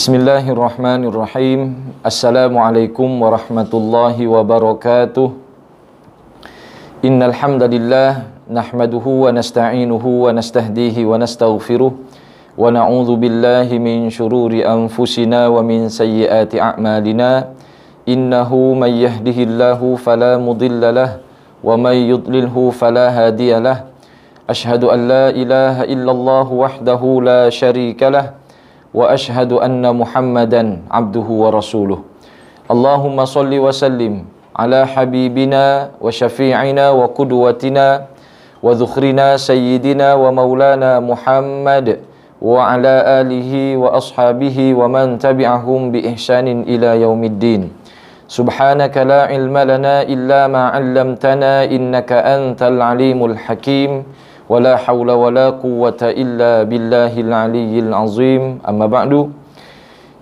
Bismillahirrahmanirrahim. Assalamualaikum warahmatullahi wabarakatuh. Innal hamdalillah nahmaduhu wa nasta'inuhu wa nastahdihi wa nastaghfiruh wa na'udzu billahi min shururi anfusina wa min sayyiati a'malina. Innahu may yahdihillahu fala mudilla lahu wa may yudlilhu fala hadiya lahu. Ashhadu an la ilaha illallah wahdahu la syarika lahu wa ashhadu anna Muhammadan abduhu wa rasuluh. Allahumma salli wa sallim ala habibina wa syafi'ina wa qudwatina wa dhukhrina sayyidina wa maulana Muhammad wa ala alihi wa ashabihi wa man tabi'ahum bi ihsanin ila yaumiddin. Subhanaka la ilma lana illa ma 'allamtana innaka antal alimul hakim. Wala hawla wala quwwata illa billahil aliyyil azim. Amma ba'du.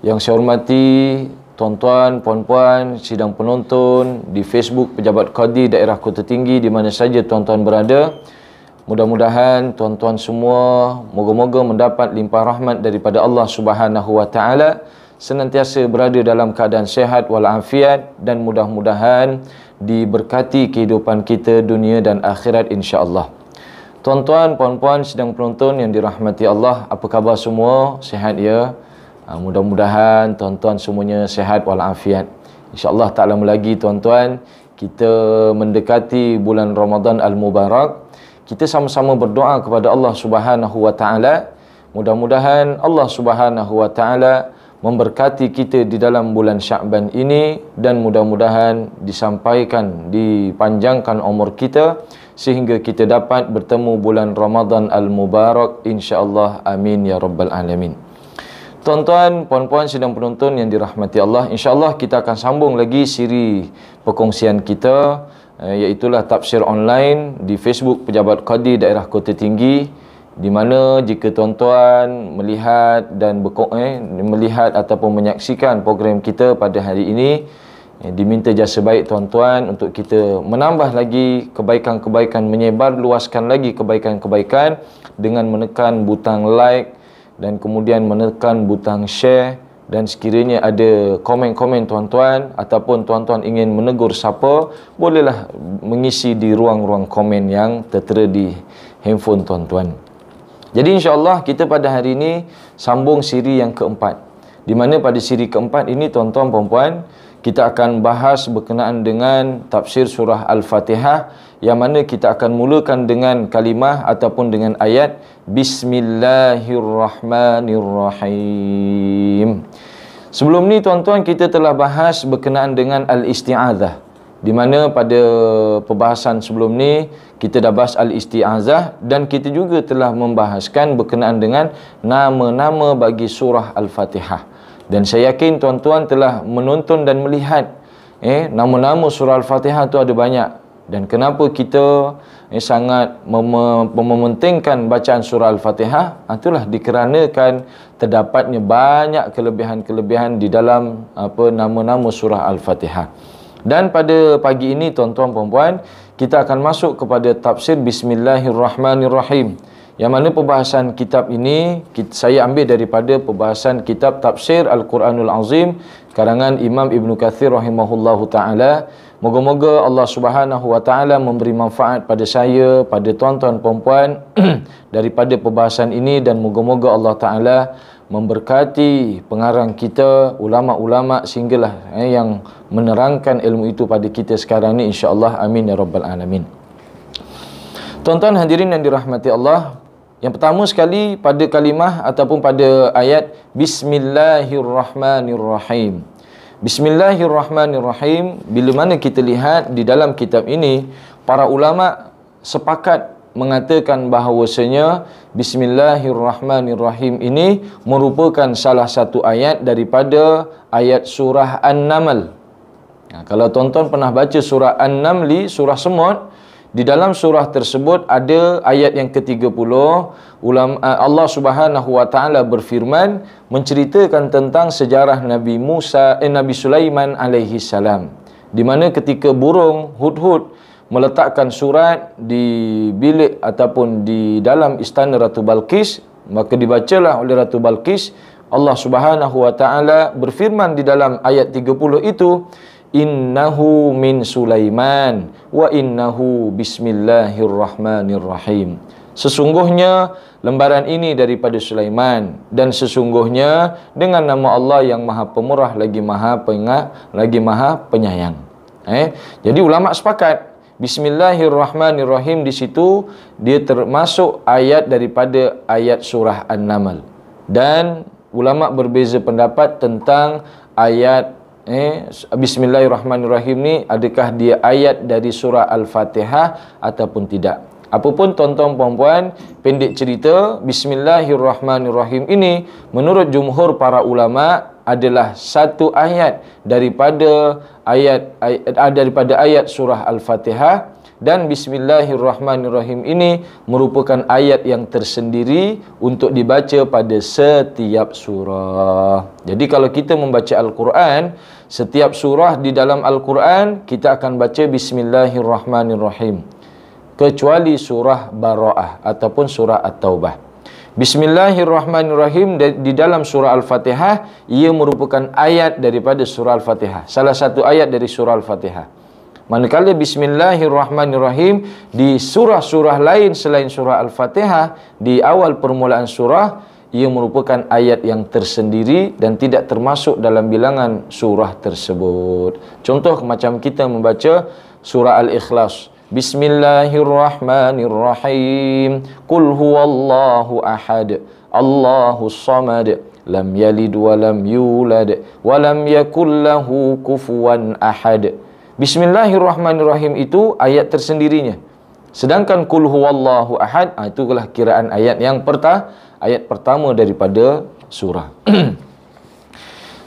Yang saya hormati tuan-tuan, puan-puan, sidang penonton di Facebook Pejabat Qadi Daerah Kota Tinggi di mana saja tuan-tuan berada. Mudah-mudahan tuan-tuan semua moga-moga mendapat limpah rahmat daripada Allah Subhanahu wa taala, senantiasa berada dalam keadaan sehat walafiat dan mudah-mudahan diberkati kehidupan kita dunia dan akhirat insya-Allah. Tuan-tuan, puan-puan, sedang penonton yang dirahmati Allah, apa khabar semua? Sihat ya? Mudah-mudahan tuan-tuan semuanya sihat walafiat. InsyaAllah tak lama lagi tuan-tuan, kita mendekati bulan Ramadan Al-Mubarak. Kita sama-sama berdoa kepada Allah Subhanahu wa taala. Mudah-mudahan Allah Subhanahu wa taala memberkati kita di dalam bulan Sya'ban ini dan mudah-mudahan disampaikan, dipanjangkan umur kita sehingga kita dapat bertemu bulan Ramadan Al-Mubarak insya-Allah. Amin ya rabbal alamin. Tuan-tuan, puan-puan sedang penonton yang dirahmati Allah, insya-Allah kita akan sambung lagi siri perkongsian kita, iaitulah tafsir online di Facebook Pejabat Qadi Daerah Kota Tinggi, di mana jika tuan-tuan melihat dan melihat ataupun menyaksikan program kita pada hari ini, diminta jasa baik tuan-tuan untuk kita menambah lagi kebaikan-kebaikan, menyebar luaskan lagi kebaikan-kebaikan dengan menekan butang like dan kemudian menekan butang share. Dan sekiranya ada komen-komen tuan-tuan ataupun tuan-tuan ingin menegur siapa, bolehlah mengisi di ruang-ruang komen yang tertera di handphone tuan-tuan. Jadi insya-Allah kita pada hari ini sambung siri yang keempat, di mana pada siri keempat ini tuan-tuan puan-puan kita akan bahas berkenaan dengan tafsir surah Al-Fatihah, yang mana kita akan mulakan dengan kalimah ataupun dengan ayat Bismillahirrahmanirrahim. Sebelum ni tuan-tuan kita telah bahas berkenaan dengan Al-Isti'adzah, di mana pada perbahasan sebelum ni kita dah bahas Al-Isti'adzah dan kita juga telah membahaskan berkenaan dengan nama-nama bagi surah Al-Fatihah. Dan saya yakin tuan-tuan telah menonton dan melihat nama-nama surah Al-Fatihah tu ada banyak. Dan kenapa kita sangat mementingkan bacaan surah Al-Fatihah? Itulah dikarenakan terdapatnya banyak kelebihan-kelebihan di dalam nama-nama surah Al-Fatihah. Dan pada pagi ini tuan-tuan puan-puan, kita akan masuk kepada tafsir Bismillahirrahmanirrahim, yang mana perbahasan kitab ini saya ambil daripada perbahasan kitab Tafsir Al-Quranul Azim karangan Imam Ibn Kathir rahimahullahu ta'ala. Moga-moga Allah Subhanahu wa ta'ala memberi manfaat pada saya, pada tuan-tuan puan-puan daripada perbahasan ini, dan moga-moga Allah ta'ala memberkati pengarang kita, ulama-ulama sehinggalah yang menerangkan ilmu itu pada kita sekarang ni insya-Allah. Amin ya rabbal alamin. Tuan-tuan hadirin yang dirahmati Allah, yang pertama sekali pada kalimah ataupun pada ayat Bismillahirrahmanirrahim. Bismillahirrahmanirrahim, bila mana kita lihat di dalam kitab ini, para ulama sepakat mengatakan bahawasanya Bismillahirrahmanirrahim ini merupakan salah satu ayat daripada ayat surah An-Naml. Kalau tuan-tuan pernah baca surah An-Naml, surah semut, di dalam surah tersebut ada ayat yang ke-30. Allah Subhanahu wa taala berfirman menceritakan tentang sejarah Nabi Sulaiman alaihi salam, di mana ketika burung hudhud meletakkan surat di bilik ataupun di dalam istana Ratu Balqis, maka dibacalah oleh Ratu Balqis Allah Subhanahu wa taala berfirman di dalam ayat 30 itu, innahu min Sulaiman wa innahu bismillahirrahmanirrahim. Sesungguhnya lembaran ini daripada Sulaiman, dan sesungguhnya dengan nama Allah yang Maha Pemurah lagi Maha Penyayang. Jadi ulama sepakat Bismillahirrahmanirrahim di situ dia termasuk ayat daripada ayat surah An-Naml. Dan ulama berbeza pendapat tentang ayat Bismillahirrahmanirrahim ni, adakah dia ayat dari surah Al-Fatihah ataupun tidak. Apapun tuan-tuan puan-puan, pendek cerita, Bismillahirrahmanirrahim ini menurut jumhur para ulama adalah satu ayat daripada ayat surah Al-Fatihah. Dan Bismillahirrahmanirrahim ini merupakan ayat yang tersendiri untuk dibaca pada setiap surah. Jadi kalau kita membaca Al-Quran, setiap surah di dalam Al-Quran kita akan baca Bismillahirrahmanirrahim, kecuali surah Bara'ah ataupun surah At-Taubah. Bismillahirrahmanirrahim di dalam surah Al-Fatihah, ia merupakan ayat daripada surah Al-Fatihah, salah satu ayat dari surah Al-Fatihah. Manakala Bismillahirrahmanirrahim di surah-surah lain selain surah Al-Fatihah, di awal permulaan surah, ia merupakan ayat yang tersendiri dan tidak termasuk dalam bilangan surah tersebut. Contoh macam kita membaca surah Al-Ikhlas, Bismillahirrahmanirrahim, Qul huwallahu ahad, Allahus samad, lam yalid wa lam yulad wa lam yakul lahu kufuwan ahad. Bismillahirrahmanirrahim itu ayat tersendirinya. Sedangkan Qul huwallahu ahad, itulah kiraan ayat yang ayat pertama daripada surah.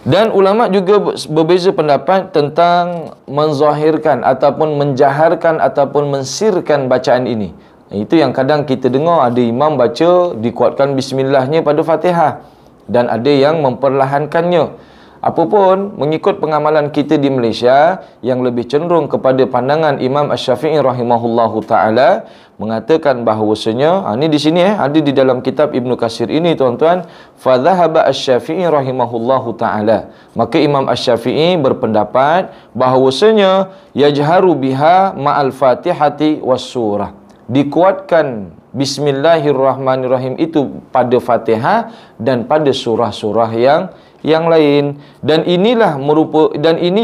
Dan ulama juga berbeza pendapat tentang menzahirkan ataupun menjaharkan ataupun mensirkan bacaan ini. Itu yang kadang kita dengar ada imam baca dikuatkan bismillahnya pada Fatihah, dan ada yang memperlahankannya. Apapun, mengikut pengamalan kita di Malaysia yang lebih cenderung kepada pandangan Imam Asy-Syafi'i rahimahullahu taala, mengatakan bahawasanya, ini di sini ada di dalam kitab Ibnu Katsir ini tuan-tuan, fa dhahaba Asy-Syafi'i rahimahullahu taala, maka Imam Asy-Syafi'i berpendapat bahawasanya yajharu biha ma'al Fatihati was surah, dikuatkan Bismillahirrahmanirrahim itu pada Fatihah dan pada surah-surah yang lain. Dan ini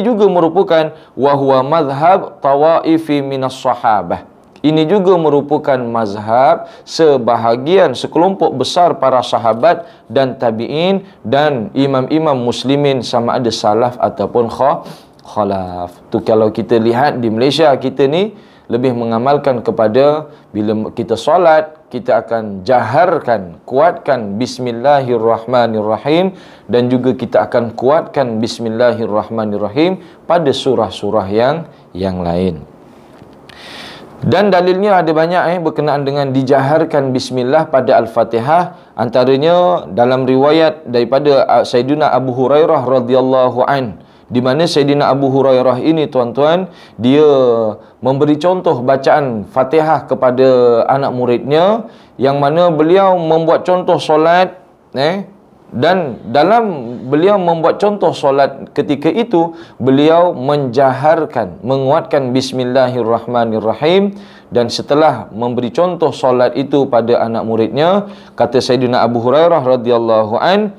juga merupakan wahwa madhab tawaifi minas sahabah. Ini juga merupakan mazhab sekelompok besar para sahabat dan tabi'in dan imam-imam muslimin, sama ada salaf ataupun khalaf. Tu kalau kita lihat di Malaysia kita ni lebih mengamalkan kepada bila kita solat, kita akan jaharkan, kuatkan Bismillahirrahmanirrahim, dan juga kita akan kuatkan Bismillahirrahmanirrahim pada surah-surah yang lain. Dan dalilnya ada banyak berkenaan dengan dijaharkan Bismillah pada Al-Fatihah. Antaranya dalam riwayat daripada Sayyidina Abu Hurairah radhiyallahu an, di mana Sayyidina Abu Hurairah ini tuan-tuan, dia memberi contoh bacaan Fatihah kepada anak muridnya, yang mana beliau membuat contoh solat, dan dalam beliau membuat contoh solat ketika itu, beliau menjaharkan, menguatkan Bismillahirrahmanirrahim. Dan setelah memberi contoh solat itu pada anak muridnya, kata Sayyidina Abu Hurairah radhiyallahu an,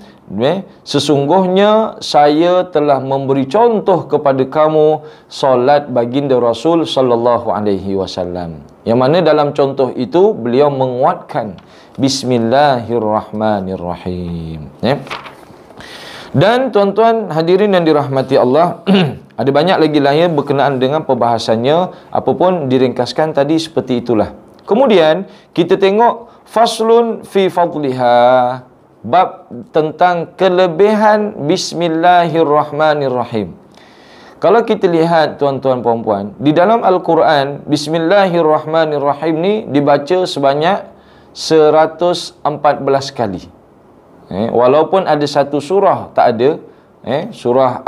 sesungguhnya saya telah memberi contoh kepada kamu solat baginda Rasul sallallahu alaihi wasallam, yang mana dalam contoh itu beliau menguatkan Bismillahirrahmanirrahim. Dan tuan-tuan hadirin yang dirahmati Allah, ada banyak lagi lain berkenaan dengan perbahasannya, apapun diringkaskan tadi seperti itulah. Kemudian kita tengok faslun fi fadliha, bab tentang kelebihan Bismillahirrahmanirrahim. Kalau kita lihat tuan-tuan puan-puan, di dalam Al-Quran Bismillahirrahmanirrahim ni dibaca sebanyak 114 kali. Walaupun ada satu surah tak ada, surah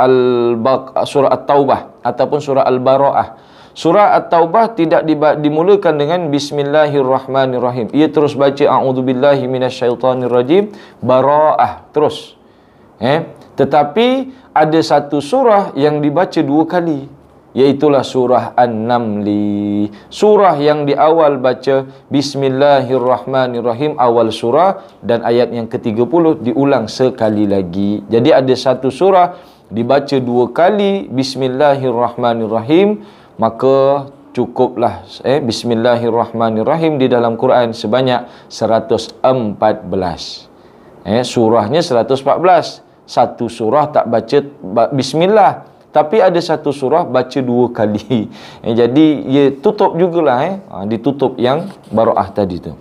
At-Taubah ataupun surah Al-Bara'ah. Surah At-Taubah tidak dimulakan dengan Bismillahirrahmanirrahim. Ia terus baca A'udzubillahi minasyaitonirrajim, Bara'ah terus. Tetapi ada satu surah yang dibaca 2 kali, iaitulah surah An-Namli. Surah yang di awal baca Bismillahirrahmanirrahim awal surah, dan ayat yang ke-30 diulang sekali lagi. Jadi ada satu surah dibaca 2 kali Bismillahirrahmanirrahim, maka cukuplah Bismillahirrahmanirrahim di dalam Quran sebanyak 114. Surahnya 114. Satu surah tak baca Bismillah, tapi ada satu surah baca 2 kali. Jadi ia tutup jugalah, ditutup yang Bara'ah tadi tu.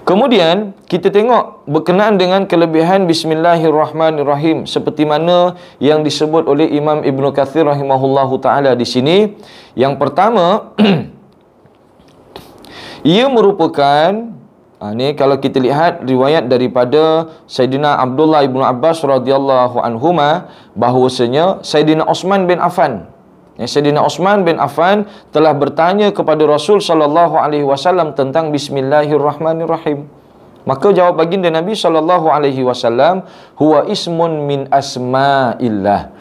Kemudian kita tengok berkenaan dengan kelebihan Bismillahirrahmanirrahim seperti mana yang disebut oleh Imam Ibn Kathir rahimahullahu taala di sini. Yang pertama, ia merupakan ni kalau kita lihat riwayat daripada Sayyidina Abdullah ibn Abbas radhiyallahu anhuma, bahawasanya Sayyidina Uthman bin Affan, Sayyidina Uthman bin Affan telah bertanya kepada Rasul sallallahu alaihi wasallam tentang Bismillahirrahmanirrahim. Maka jawab baginda Nabi sallallahu alaihi wasallam, huwa ismun min asma'illah.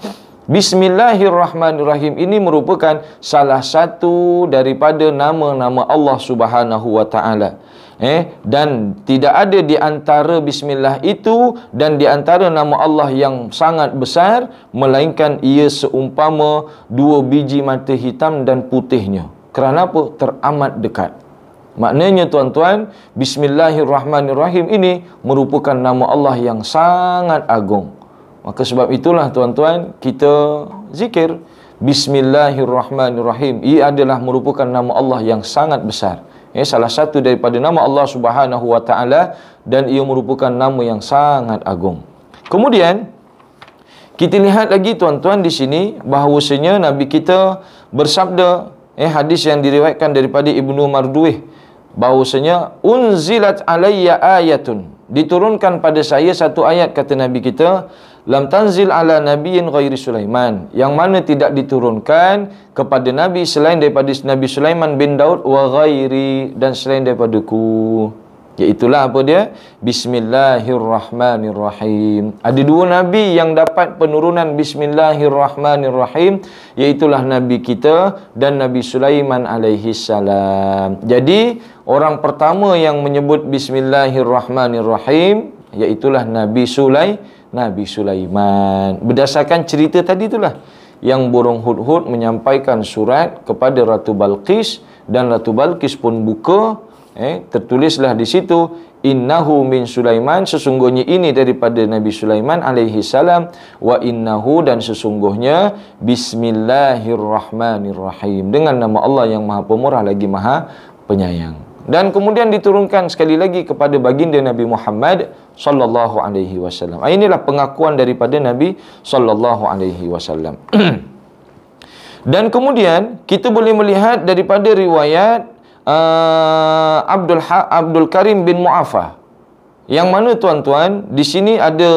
Bismillahirrahmanirrahim ini merupakan salah satu daripada nama-nama Allah Subhanahu wa taala. Dan tidak ada di antara bismillah itu dan di antara nama Allah yang sangat besar, melainkan ia seumpama 2 biji mata hitam dan putihnya. Kerana apa? Teramat dekat. Maknanya tuan-tuan, Bismillahirrahmanirrahim ini merupakan nama Allah yang sangat agung. Maka sebab itulah tuan-tuan, kita zikir Bismillahirrahmanirrahim. Ia adalah merupakan nama Allah yang sangat besar. Salah satu daripada nama Allah Subhanahu wa taala, dan ia merupakan nama yang sangat agung. Kemudian kita lihat lagi tuan-tuan di sini bahawasanya Nabi kita bersabda, hadis yang diriwayatkan daripada Ibnu Marduih, bahawasanya unzilat alayya ayatun, diturunkan pada saya satu ayat, kata Nabi kita, lam tanzil ala nabiyyin ghairi Sulaiman, yang mana tidak diturunkan kepada nabi selain daripada Nabi Sulaiman bin Daud, wa ghairi, dan selain daripadaku. Iaitulah apa dia? Bismillahirrahmanirrahim. Ada 2 nabi yang dapat penurunan Bismillahirrahmanirrahim, iaitulah nabi kita dan Nabi Sulaiman alaihi salam. Jadi orang pertama yang menyebut Bismillahirrahmanirrahim iaitulah Nabi Sulaiman. Berdasarkan cerita tadi itulah yang burung hudhud menyampaikan surat kepada Ratu Balqis, dan Ratu Balqis pun buka, tertulislah di situ, innahu min Sulaiman, sesungguhnya ini daripada Nabi Sulaiman alaihi salam, wa innahu, dan sesungguhnya Bismillahirrahmanirrahim, dengan nama Allah yang Maha Pemurah lagi Maha Penyayang. Dan kemudian diturunkan sekali lagi kepada baginda Nabi Muhammad sallallahu alaihi wasallam. Inilah pengakuan daripada Nabi sallallahu alaihi wasallam. Dan kemudian kita boleh melihat daripada riwayat Abdul Karim bin Mu'afah, yang mana tuan-tuan di sini ada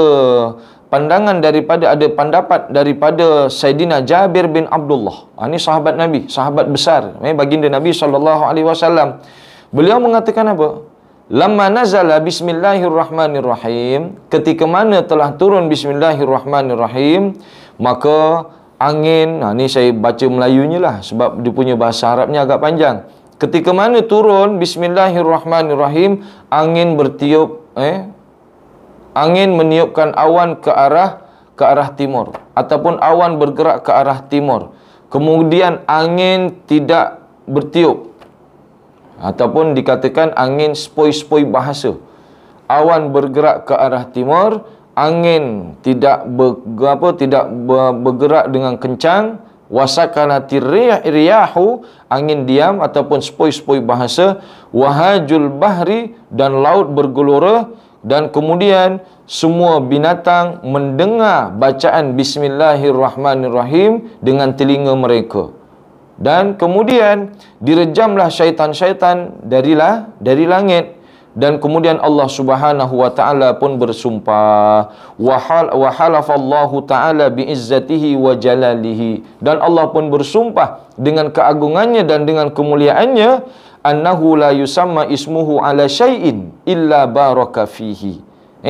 pendapat daripada Sayyidina Jabir bin Abdullah. Ini sahabat Nabi, sahabat besar, baginda Nabi sallallahu alaihi wasallam. Beliau mengatakan apa? Lamma nazala Bismillahirrahmanirrahim, ketika mana telah turun Bismillahirrahmanirrahim, maka angin, ni saya baca Melayunya lah sebab dia punya bahasa Arabnya agak panjang. Ketika mana turun Bismillahirrahmanirrahim, angin bertiup, angin meniupkan awan ke arah timur, ataupun awan bergerak ke arah timur. Kemudian angin tidak bertiup, ataupun dikatakan angin sepoi-sepoi bahasa. Awan bergerak ke arah timur, angin tidak bergerak dengan kencang, wasakanatir riyahu, angin diam ataupun sepoi-sepoi bahasa, wahajul bahri, dan laut bergelora, dan kemudian semua binatang mendengar bacaan Bismillahirrahmanirrahim dengan telinga mereka. Dan kemudian direjamlah syaitan-syaitan dari langit, dan kemudian Allah Subhanahu wa taala pun bersumpah, wa halafallahu taala biizzatihi wa jalalihi, dan Allah pun bersumpah dengan keagungannya dan dengan kemuliaannya, annahu la yusamma ismuhu ala syai'in illa baraka fihi.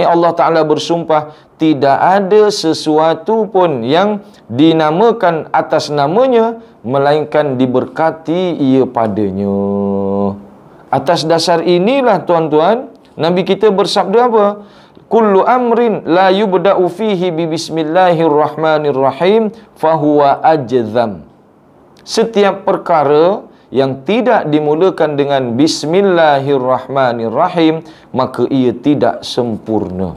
Allah Ta'ala bersumpah, tidak ada sesuatu pun yang dinamakan atas namanya, melainkan diberkati ia padanya. Atas dasar inilah tuan-tuan, Nabi kita bersabda apa? Kullu amrin la yubda'u fihi bi bismillahirrahmanirrahim fahuwa ajzam. Setiap perkara yang tidak dimulakan dengan bismillahirrahmanirrahim, maka ia tidak sempurna.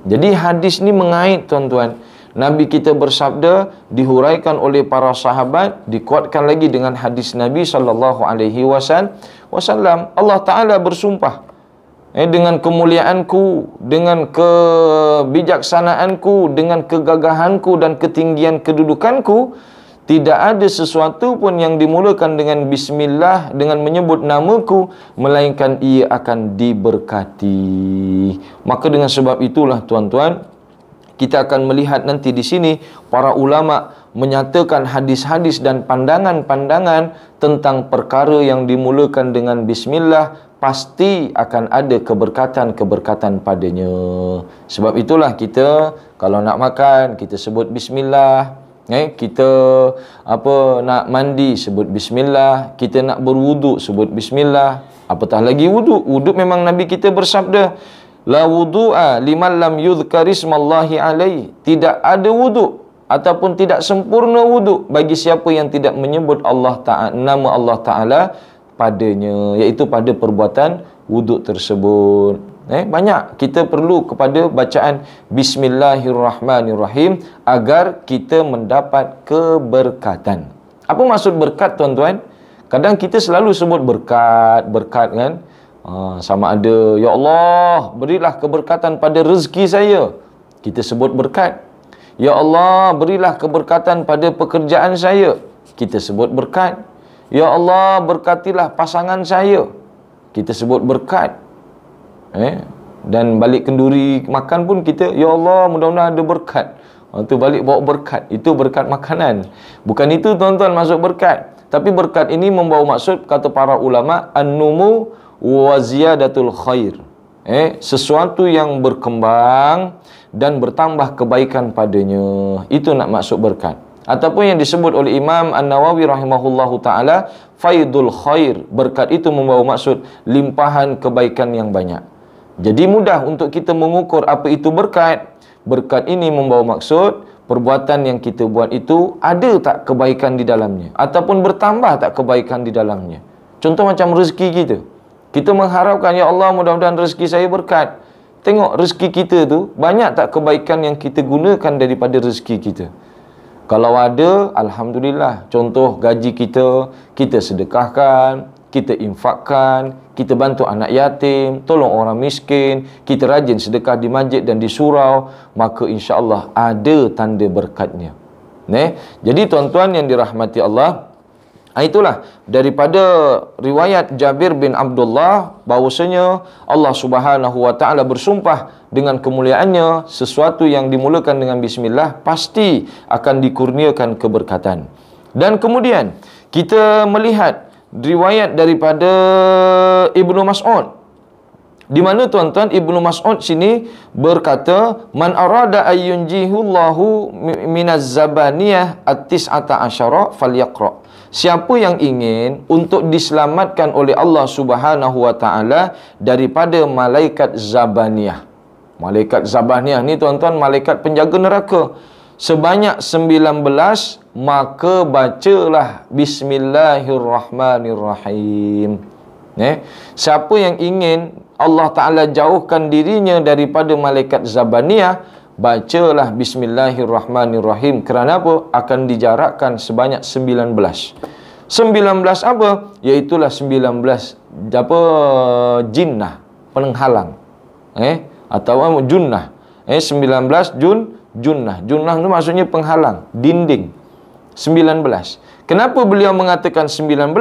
Jadi hadis ni mengait tuan-tuan. Nabi kita bersabda, dihuraikan oleh para sahabat, dikuatkan lagi dengan hadis Nabi SAW. Allah Ta'ala bersumpah, dengan kemuliaanku, dengan kebijaksanaanku, dengan kegagahanku dan ketinggian kedudukanku, tidak ada sesuatu pun yang dimulakan dengan bismillah, dengan menyebut namaku, melainkan ia akan diberkati. Maka dengan sebab itulah tuan-tuan, kita akan melihat nanti di sini para ulama menyatakan hadis-hadis dan pandangan-pandangan tentang perkara yang dimulakan dengan bismillah pasti akan ada keberkatan-keberkatan padanya. Sebab itulah kita kalau nak makan, kita sebut bismillah. Kita nak mandi, sebut bismillah. Kita nak berwuduk, sebut bismillah. Apatah lagi wuduk. Wuduk memang Nabi kita bersabda, la wudu'a liman lam yudhkarismallahi alaih. Tidak ada wuduk ataupun tidak sempurna wuduk bagi siapa yang tidak menyebut Allah Ta'ala, nama Allah Ta'ala padanya, iaitu pada perbuatan wuduk tersebut. Banyak kita perlu kepada bacaan bismillahirrahmanirrahim agar kita mendapat keberkatan. Apa maksud berkat tuan-tuan? Kadang kita selalu sebut berkat kan? Sama ada, ya Allah, berilah keberkatan pada rezeki saya. Kita sebut berkat. Ya Allah, berilah keberkatan pada pekerjaan saya. Kita sebut berkat. Ya Allah, berkatilah pasangan saya. Kita sebut berkat. Dan balik kenduri makan pun kita, ya Allah, mudah-mudahan ada berkat. Itu balik bawa berkat. Itu berkat makanan. Bukan itu tuan-tuan maksud berkat. Tapi berkat ini membawa maksud, kata para ulama, an-numu wa ziyadatul khair. Sesuatu yang berkembang dan bertambah kebaikan padanya. Itu nak maksud berkat. Ataupun yang disebut oleh Imam An-Nawawi rahimahullahu ta'ala, faidul khair. Berkat itu membawa maksud limpahan kebaikan yang banyak. Jadi mudah untuk kita mengukur apa itu berkat. Berkat ini membawa maksud perbuatan yang kita buat itu ada tak kebaikan di dalamnya, ataupun bertambah tak kebaikan di dalamnya. Contoh macam rezeki kita. Kita mengharapkan, ya Allah, mudah-mudahan rezeki saya berkat. Tengok rezeki kita tu banyak tak kebaikan yang kita gunakan daripada rezeki kita. Kalau ada, alhamdulillah. Contoh gaji kita sedekahkan, kita infakkan, kita bantu anak yatim, tolong orang miskin, kita rajin sedekah di masjid dan di surau, maka insya-Allah ada tanda berkatnya. Jadi tuan-tuan yang dirahmati Allah, itulah daripada riwayat Jabir bin Abdullah bahwasanya Allah Subhanahu wa taala bersumpah dengan kemuliaannya, sesuatu yang dimulakan dengan bismillah pasti akan dikurniakan keberkatan. Dan kemudian kita melihat riwayat daripada Ibnu Mas'ud, di mana tuan-tuan Ibnu Mas'ud sini berkata, man arada ayyunjihullahu minaz zabaniyah at-tis'ata asyara falyaqra. Siapa yang ingin untuk diselamatkan oleh Allah Subhanahu wa taala daripada malaikat zabaniyah. Malaikat zabaniyah ni tuan-tuan malaikat penjaga neraka. Sebanyak 19, maka bacalah bismillahirrahmanirrahim. Siapa yang ingin Allah Ta'ala jauhkan dirinya daripada malaikat zabaniyah, bacalah bismillahirrahmanirrahim. Kerana apa? Akan dijarakkan sebanyak 19. 19 apa? Iaitulah 19 jinnah, penghalang. Atau junnah. 19 junnah. Junnah itu maksudnya penghalang, dinding. 19. Kenapa beliau mengatakan 19?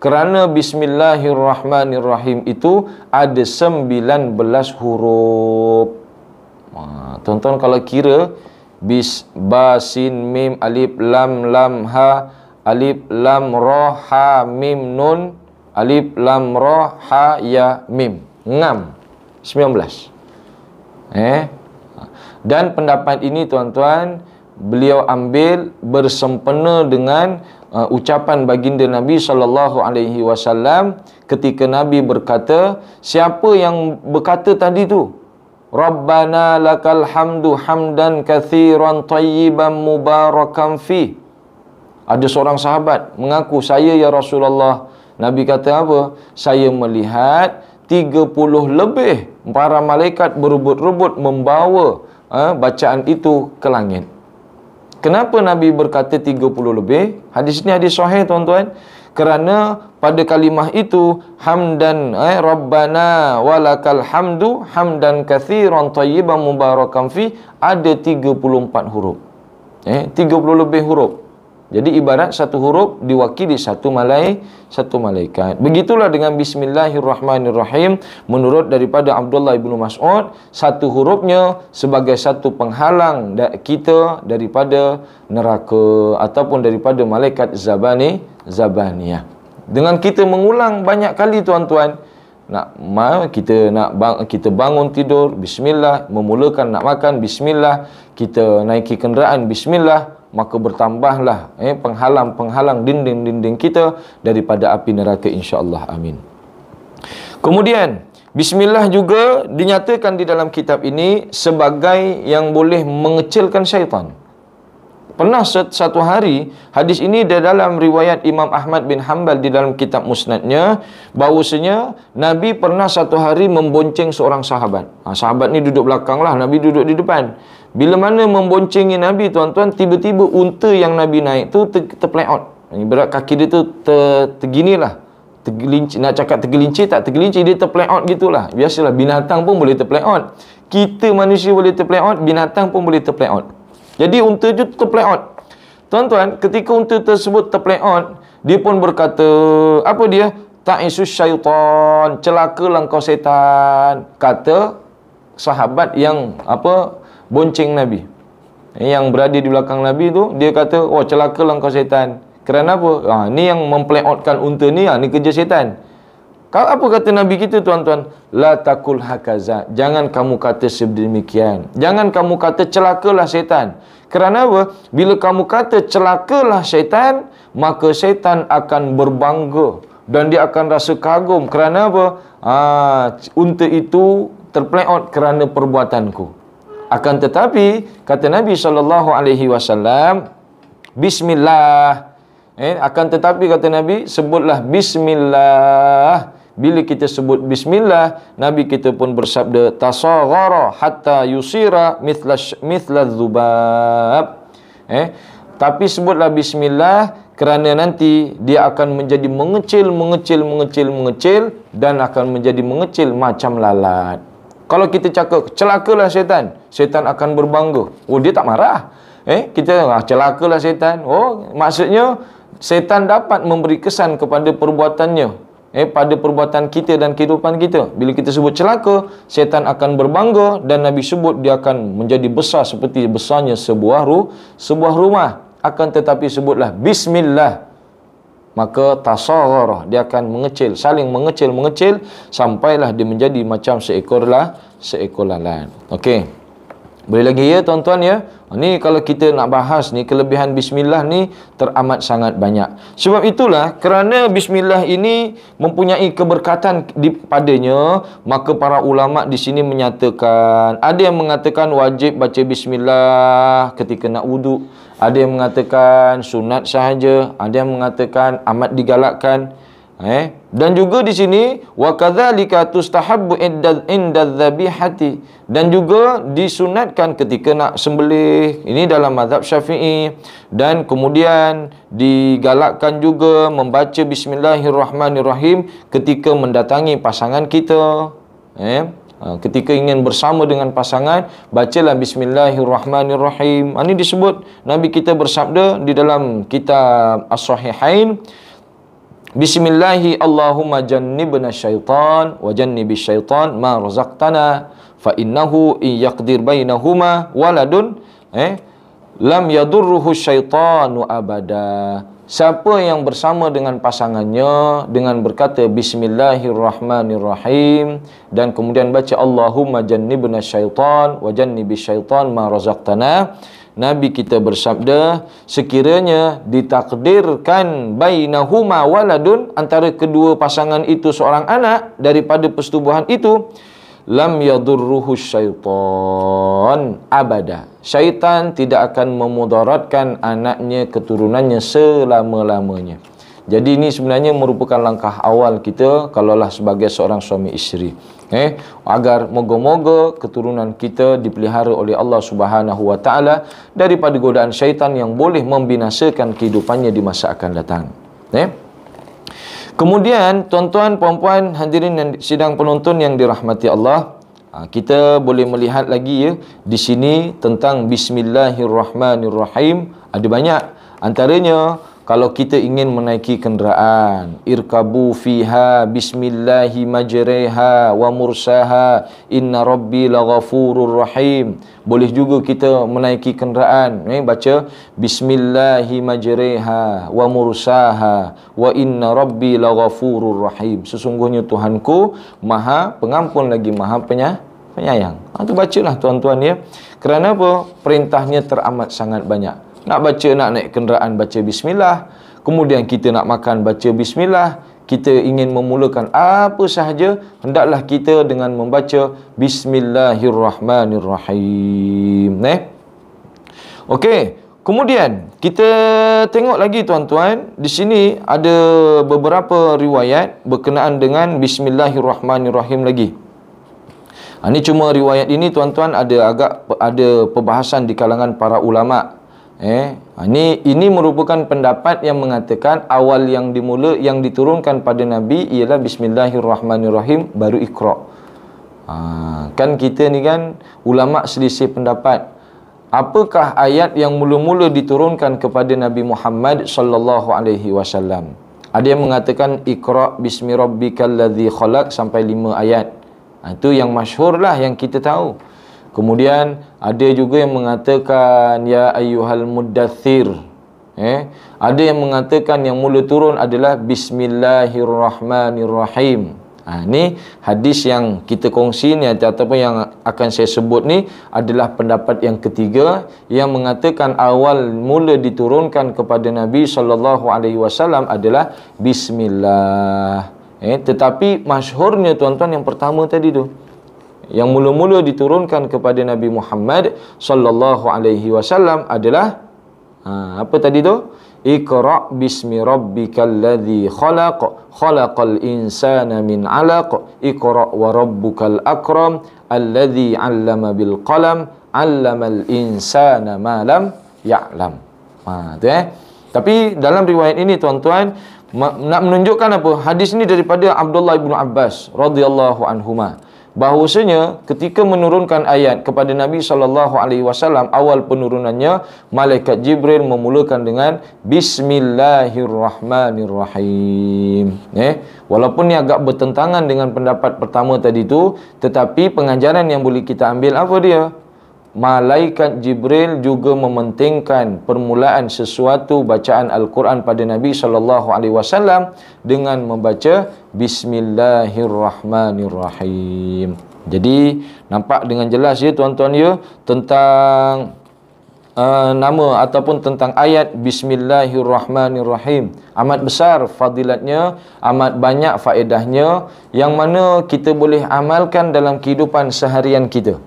Kerana bismillahirrahmanirrahim itu ada 19 huruf. Tuan-tuan kalau kira ba sin mim alif lam lam ha alif lam ra ha mim nun alif lam ra ha ya mim, 19. Dan pendapat ini tuan-tuan, beliau ambil bersempena dengan ucapan baginda Nabi SAW ketika Nabi berkata, siapa yang berkata tadi tu, Rabbana lakal hamdu hamdan kathiran tayyiban mubarakan fi. Ada seorang sahabat mengaku, saya ya Rasulullah. Nabi kata apa? Saya melihat 30 lebih para malaikat berebut-rebut membawa bacaan itu ke langit. Kenapa Nabi berkata 30 lebih? Hadis ini hadis sahih tuan-tuan. Kerana pada kalimah itu hamdan Rabbana walakal hamdu hamdan kathiran tayyiban mubarakan fi, ada 34 huruf. 30 lebih huruf. Jadi ibarat satu huruf diwakili satu malaikat. Begitulah dengan Bismillahirrahmanirrahim. Menurut daripada Abdullah ibnu Mas'ud, satu hurufnya sebagai satu penghalang kita daripada neraka ataupun daripada malaikat Zabaniyah. Dengan kita mengulang banyak kali tuan-tuan, kita bangun tidur bismillah, memulakan nak makan bismillah, kita naiki kenderaan bismillah, maka bertambahlah penghalang-penghalang dinding-dinding kita daripada api neraka, insya-Allah. Amin. Kemudian bismillah juga dinyatakan di dalam kitab ini sebagai yang boleh mengecilkan syaitan. Pernah satu hari, hadis ini di dalam riwayat Imam Ahmad bin Hanbal di dalam kitab musnadnya, bahawasanya Nabi pernah satu hari membonceng seorang sahabat. Sahabat ni duduk belakang lah, Nabi duduk di depan. Bila mana memboncengi Nabi tuan-tuan, tiba-tiba unta yang Nabi naik tu terpeleot. Berat kaki dia tu terginilah. Nak cakap tergelincir tak tergelincir, dia terpeleot gitulah. Biasalah, binatang pun boleh terpeleot. Kita manusia boleh terpeleot, binatang pun boleh terpeleot. Jadi unta itu terpeleot. Tuan-tuan, ketika unta tersebut terpeleot, dia pun berkata, apa dia? Ta'isus syaitan, celakalah kau setan, kata sahabat yang bonceng Nabi. Yang berada di belakang Nabi tu, dia kata, oh celakalah kau setan. Kerana apa? Ni yang mempeleotkan unta ni, ni kerja setan. Apa kata Nabi kita tuan-tuan? La takul hakaza. Jangan kamu kata sedemikian. Jangan kamu kata celakalah syaitan. Kerana apa? Bila kamu kata celakalah syaitan, maka syaitan akan berbangga dan dia akan rasa kagum. Kerana apa? Unta itu terpeleot kerana perbuatanku. Akan tetapi kata Nabi SAW, bismillah. Akan tetapi kata Nabi, sebutlah bismillah. Bila kita sebut bismillah, Nabi kita pun bersabda, tasaghara hatta yusira mithla dzubab. Tapi sebutlah bismillah kerana nanti dia akan menjadi mengecil dan akan menjadi mengecil macam lalat. Kalau kita cakap celakalah syaitan, syaitan akan berbangga. Oh, dia tak marah. Kita celakalah syaitan. Oh, maksudnya syaitan dapat memberi kesan kepada perbuatannya, pada perbuatan kita dan kehidupan kita. Bila kita sebut celaka, syaitan akan berbangga dan Nabi sebut dia akan menjadi besar seperti besarnya sebuah rumah. Akan tetapi sebutlah bismillah, maka tasaghara, dia akan mengecil, saling mengecil sampailah dia menjadi macam seekor lalat. Okey. Boleh lagi ya tuan-tuan ya. Ni kalau kita nak bahas ni, kelebihan bismillah ni teramat sangat banyak. Sebab itulah, kerana bismillah ini mempunyai keberkatan padanya, maka para ulama di sini menyatakan, ada yang mengatakan wajib baca bismillah ketika nak wuduk, ada yang mengatakan sunat sahaja, ada yang mengatakan amat digalakkan. Dan juga di sini wa kadzalika tustahabbu inda dzabihati, dan juga disunatkan ketika nak sembelih. Ini dalam mazhab Syafi'i. Dan kemudian digalakkan juga membaca bismillahirrahmanirrahim ketika mendatangi pasangan kita. Ketika ingin bersama dengan pasangan, bacalah bismillahirrahmanirrahim. Ini disebut Nabi kita bersabda di dalam kitab As-Sahihain, Bismillahi Allahumma jannibna syaitan wa jannibis syaitan ma razaqtana fa innahu in yaqdir bainahuma waladun lam yadurruhu syaitanu abada. siapa yang bersama dengan pasangannya dengan berkata bismillahirrahmanirrahim dan kemudian baca Allahumma jannibna syaitan wa jannibis syaitan ma razaqtana, Nabi kita bersabda, sekiranya ditakdirkan bainahuma waladun, antara kedua pasangan itu seorang anak daripada persetubuhan itu, lam yadurruhu syaitan abada, syaitan tidak akan memudaratkan anaknya, keturunannya selama-lamanya. Jadi ini sebenarnya merupakan langkah awal kita kalaulah sebagai seorang suami isteri, agar moga-moga keturunan kita dipelihara oleh Allah Subhanahu wa taala daripada godaan syaitan yang boleh membinasakan kehidupannya di masa akan datang. Kemudian tuan-tuan, puan-puan, hadirin dan sidang penonton yang dirahmati Allah, kita boleh melihat lagi ya di sini tentang bismillahirrahmanirrahim. Ada banyak, antaranya kalau kita ingin menaiki kenderaan, irkabu fiha bismillahi majriha wa mursaha inna rabbi laghafurur rahim. Boleh juga kita menaiki kenderaan, baca bismillahi majriha wa mursaha wa inna rabbi laghafurur rahim. Sesungguhnya Tuhanku Maha Pengampun lagi Maha Penyayang. Itu bacalah tuan-tuan ya. Kerana apa? Perintahnya teramat sangat banyak. Nak baca, nak naik kenderaan baca bismillah, kemudian kita nak makan baca bismillah, kita ingin memulakan apa sahaja hendaklah kita dengan membaca bismillahirrahmanirrahim. Okey, kemudian kita tengok lagi tuan-tuan, di sini ada beberapa riwayat berkenaan dengan bismillahirrahmanirrahim lagi. Ini cuma riwayat ini tuan-tuan ada perbahasan di kalangan para ulama. Ini merupakan pendapat yang mengatakan awal yang diturunkan pada Nabi ialah bismillahirrahmanirrahim baru Iqra. Kan kita ni kan ulama selisih pendapat. Apakah ayat yang mula-mula diturunkan kepada Nabi Muhammad sallallahu alaihi wasallam? Ada yang mengatakan Iqra bismi rabbikal ladzi khalaq sampai 5 ayat. Itu yang masyhurlah yang kita tahu. Kemudian ada juga yang mengatakan ya ayyuhal muddathir. Ada yang mengatakan yang mula turun adalah bismillahirrahmanirrahim. Ini hadis yang kita kongsi ni ataupun yang akan saya sebut ni adalah pendapat yang ketiga yang mengatakan awal mula diturunkan kepada Nabi sallallahu alaihi wasallam adalah bismillah. Tetapi masyhurnya tuan-tuan yang pertama tadi tu, yang mula-mula diturunkan kepada Nabi Muhammad sallallahu alaihi wasallam adalah apa tadi tu? Iqra bismi rabbikal ladzi khalaq, khalaqal insana min 'alaq, iqra wa rabbukal akram, alladzi 'allama bil qalam, 'allamal insana ma lam ya'lam. Tapi dalam riwayat ini tuan-tuan nak menunjukkan apa? Hadis ini daripada Abdullah bin Abbas radhiyallahu anhuma, bahawasanya ketika menurunkan ayat kepada Nabi SAW, awal penurunannya malaikat Jibril memulakan dengan bismillahirrahmanirrahim. Walaupun ini agak bertentangan dengan pendapat pertama tadi tu, tetapi pengajaran yang boleh kita ambil apa dia? Malaikat Jibril juga mementingkan permulaan sesuatu bacaan Al-Quran pada Nabi SAW dengan membaca bismillahirrahmanirrahim. Jadi nampak dengan jelas ya tuan-tuan ya tentang nama ataupun tentang ayat bismillahirrahmanirrahim. Amat besar fadilatnya, amat banyak faedahnya yang mana kita boleh amalkan dalam kehidupan seharian kita.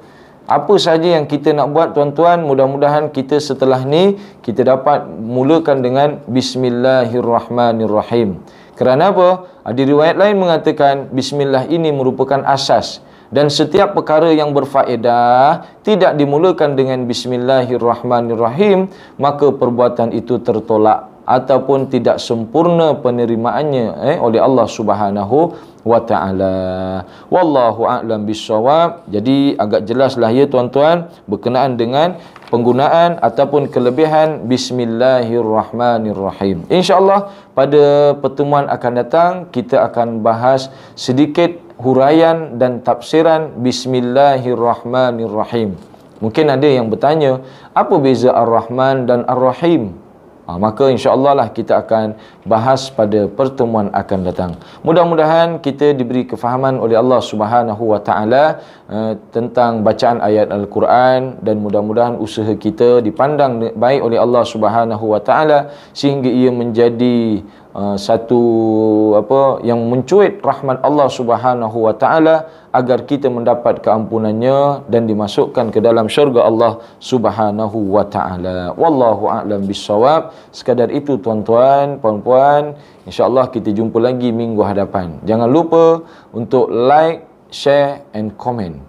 Apa saja yang kita nak buat tuan-tuan, mudah-mudahan kita setelah ni kita dapat mulakan dengan bismillahirrahmanirrahim. Kerana apa? Ada riwayat lain mengatakan bismillah ini merupakan asas, dan setiap perkara yang berfaedah tidak dimulakan dengan bismillahirrahmanirrahim, maka perbuatan itu tertolak ataupun tidak sempurna penerimaannya oleh Allah Subhanahu wa taala. Wallahu a'lam bissawab. Jadi agak jelaslah ya tuan-tuan berkenaan dengan penggunaan ataupun kelebihan bismillahirrahmanirrahim. Insya-Allah pada pertemuan akan datang kita akan bahas sedikit huraian dan tafsiran bismillahirrahmanirrahim. Mungkin ada yang bertanya, apa beza Ar-Rahman dan Ar-Rahim? Maka insya-Allah lah kita akan bahas pada pertemuan akan datang. Mudah-mudahan kita diberi kefahaman oleh Allah Subhanahu wa taala tentang bacaan ayat Al-Quran, dan mudah-mudahan usaha kita dipandang baik oleh Allah Subhanahu wa taala sehingga ia menjadi satu yang mencuit rahmat Allah Subhanahu wa taala, agar kita mendapat keampunannya dan dimasukkan ke dalam syurga Allah Subhanahu wa taala. Wallahu a'lam bissawab. Sekadar itu tuan-tuan, puan-puan, insya-Allah kita jumpa lagi minggu hadapan. Jangan lupa untuk like, share and comment.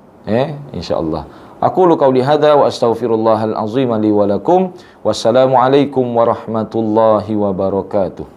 Insya-Allah. Aqulu qauli hadza wa astaghfirullahal azim li wa lakum. Wassalamualaikum warahmatullahi wabarakatuh.